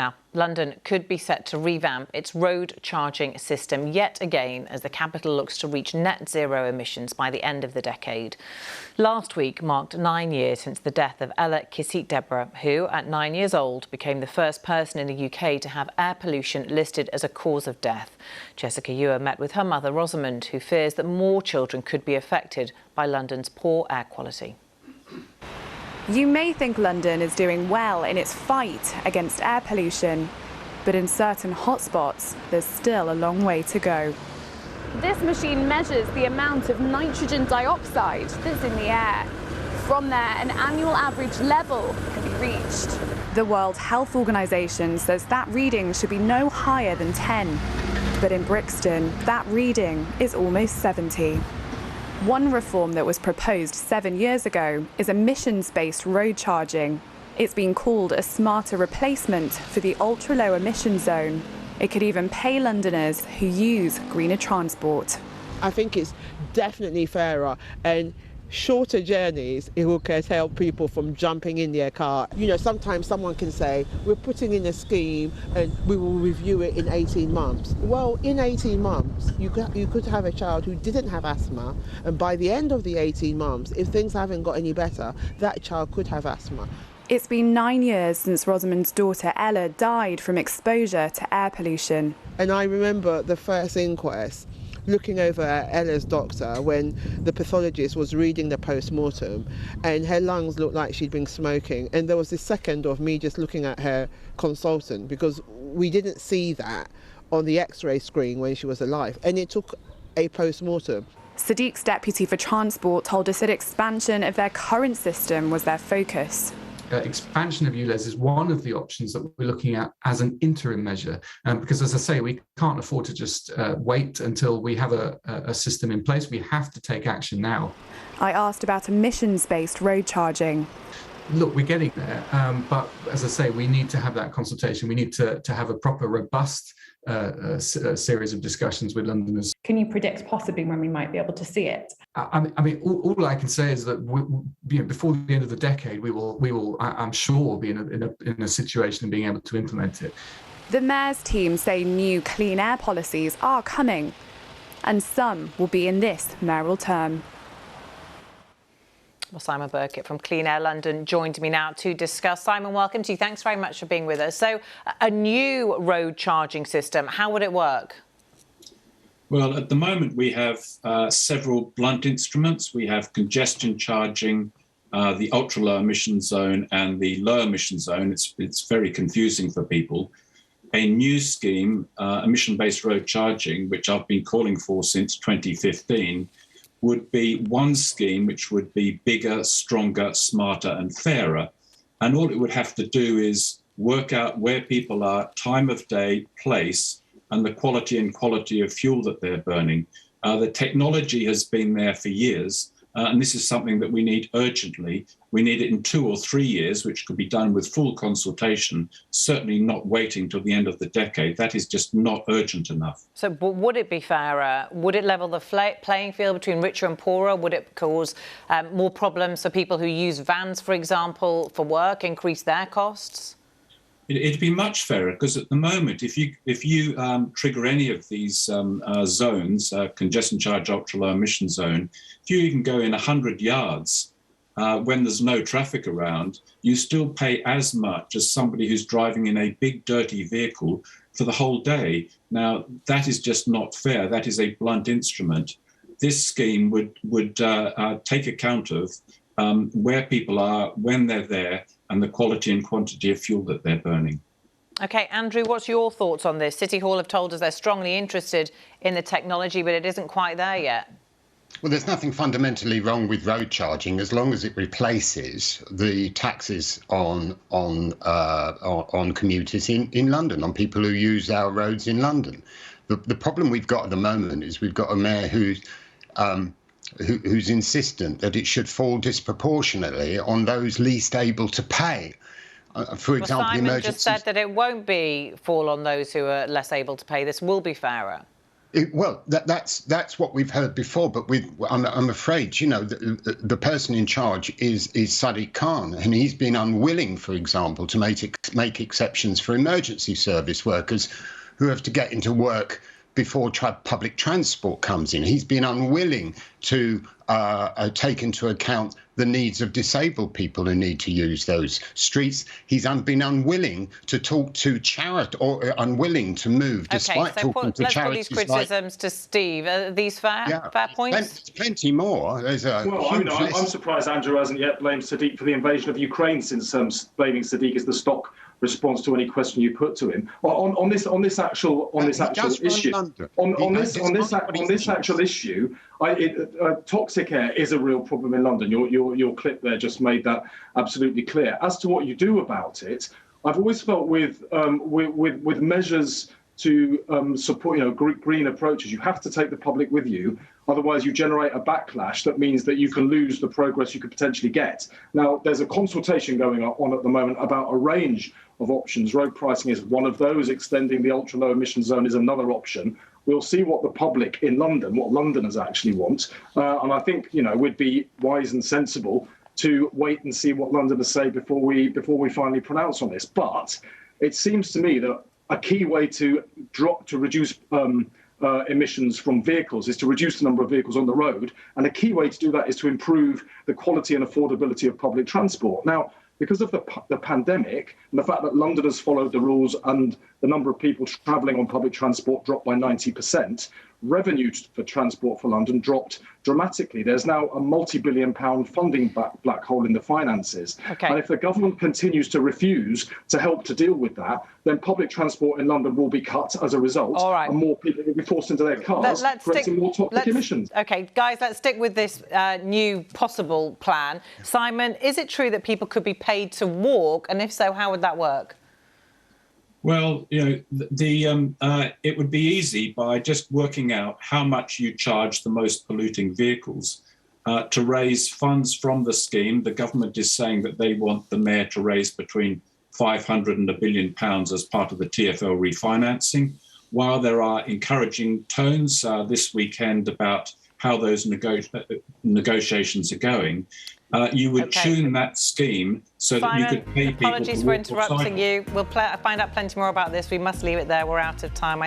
Now, London could be set to revamp its road charging system yet again as the capital looks to reach net zero emissions by the end of the decade. Last week marked 9 years since the death of Ella Kisik-Debrah, who, at 9 years old, became the first person in the UK to have air pollution listed as a cause of death. Jessica Ewer met with her mother, Rosamond, who fears that more children could be affected by London's poor air quality. You may think London is doing well in its fight against air pollution, but in certain hotspots, there's still a long way to go. This machine measures the amount of nitrogen dioxide that's in the air. From there, an annual average level can be reached. The World Health Organization says that reading should be no higher than 10. But in Brixton, that reading is almost 70. One reform that was proposed 7 years ago is emissions-based road charging. It's been called a smarter replacement for the ultra-low emission zone. It could even pay Londoners who use greener transport. I think it's definitely fairer, and shorter journeys, it will curtail people from jumping in their car. You know, sometimes someone can say, we're putting in a scheme and we will review it in 18 months. Well, in 18 months, you could have a child who didn't have asthma, and by the end of the 18 months, if things haven't got any better, that child could have asthma. It's been 9 years since Rosamond's daughter Ella died from exposure to air pollution. And I remember the first inquest, looking over at Ella's doctor when the pathologist was reading the post-mortem, and her lungs looked like she'd been smoking, and there was this second of me just looking at her consultant because we didn't see that on the x-ray screen when she was alive, and it took a post-mortem. Sadiq's deputy for transport told us that expansion of their current system was their focus. Expansion of ULEZ is one of the options that we're looking at as an interim measure, because, as I say, we can't afford to just wait until we have a system in place. We have to take action now. I asked about emissions-based road charging. Look, we're getting there, but as I say, we need to have that consultation. We need to have a proper, robust series of discussions with Londoners. Can you predict possibly when we might be able to see it? I mean, all I can say is that before the end of the decade, we will, I'm sure, be in a situation of being able to implement it. The Mayor's team say new clean air policies are coming, and some will be in this mayoral term. Well, Simon Burkitt from Clean Air London joined me now to discuss. Simon, welcome to you. Thanks very much for being with us. So, a new road charging system, how would it work? Well, at the moment, we have several blunt instruments. We have congestion charging, the ultra-low emission zone and the low emission zone. It's very confusing for people. A new scheme, emission-based road charging, which I've been calling for since 2015, would be one scheme which would be bigger, stronger, smarter and fairer. And all it would have to do is work out where people are, time of day, place, and the quality and quantity of fuel that they're burning. The technology has been there for years, and this is something that we need urgently. We need it in 2 or 3 years, which could be done with full consultation, certainly not waiting till the end of the decade. That is just not urgent enough. So would it be fairer? Would it level the playing field between richer and poorer? Would it cause more problems for people who use vans, for example, for work, increase their costs? It'd be much fairer, because at the moment, if you trigger any of these zones, congestion charge, ultra-low emission zone, if you even go in 100 yards, when there's no traffic around, you still pay as much as somebody who's driving in a big, dirty vehicle for the whole day. Now, that is just not fair. That is a blunt instrument. This scheme would take account of where people are, when they're there, and the quality and quantity of fuel that they're burning. OK, Andrew, what's your thoughts on this? City Hall have told us they're strongly interested in the technology, but it isn't quite there yet. Well, there's nothing fundamentally wrong with road charging as long as it replaces the taxes on commuters in London, on people who use our roads in London. The problem we've got at the moment is we've got a mayor who's insistent that it should fall disproportionately on those least able to pay. For example, Simon just said that it won't fall on those who are less able to pay. This will be fairer. That's what we've heard before, but I'm afraid, the person in charge is Sadiq Khan, and he's been unwilling, for example, to make exceptions for emergency service workers who have to get into work before public transport comes in. He's been unwilling to take into account the needs of disabled people who need to use those streets. He's been unwilling to talk to charity, or unwilling to move, despite talking to charities. Let's put these criticisms to Steve. Are these fair points? There's plenty more. There's I'm surprised Andrew hasn't yet blamed Sadiq for the invasion of Ukraine, since blaming Sadiq is the stock response to any question you put to him on this actual issue. Toxic air is a real problem in London. Your clip there just made that absolutely clear. As to what you do about it, I've always felt with measures to support green approaches, you have to take the public with you. Otherwise, you generate a backlash that means that you can lose the progress you could potentially get. Now, there's a consultation going on at the moment about a range of options. Road pricing is one of those. Extending the ultra-low emission zone is another option. We'll see what the public in London, what Londoners actually want. And I think, we'd be wise and sensible to wait and see what Londoners say before we finally pronounce on this. But it seems to me that a key way to reduce emissions from vehicles is to reduce the number of vehicles on the road. And a key way to do that is to improve the quality and affordability of public transport. Now, because of the pandemic and the fact that Londoners followed the rules and the number of people travelling on public transport dropped by 90%, revenue for Transport for London dropped dramatically. There's now a multi-billion-pound funding black hole in the finances. Okay. And if the government continues to refuse to help to deal with that, then public transport in London will be cut as a result. All right. And more people will be forced into their cars, creating more toxic emissions. OK, guys, let's stick with this new possible plan. Simon, is it true that people could be paid to walk? And if so, how would that work? Well, it would be easy by just working out how much you charge the most polluting vehicles to raise funds from the scheme. The government is saying that they want the mayor to raise between £500 and £1 billion as part of the TfL refinancing. While there are encouraging tones this weekend about how those negotiations are going, you would tune that scheme so that you could pay people. Apologies for interrupting you. We'll find out plenty more about this. We must leave it there. We're out of time.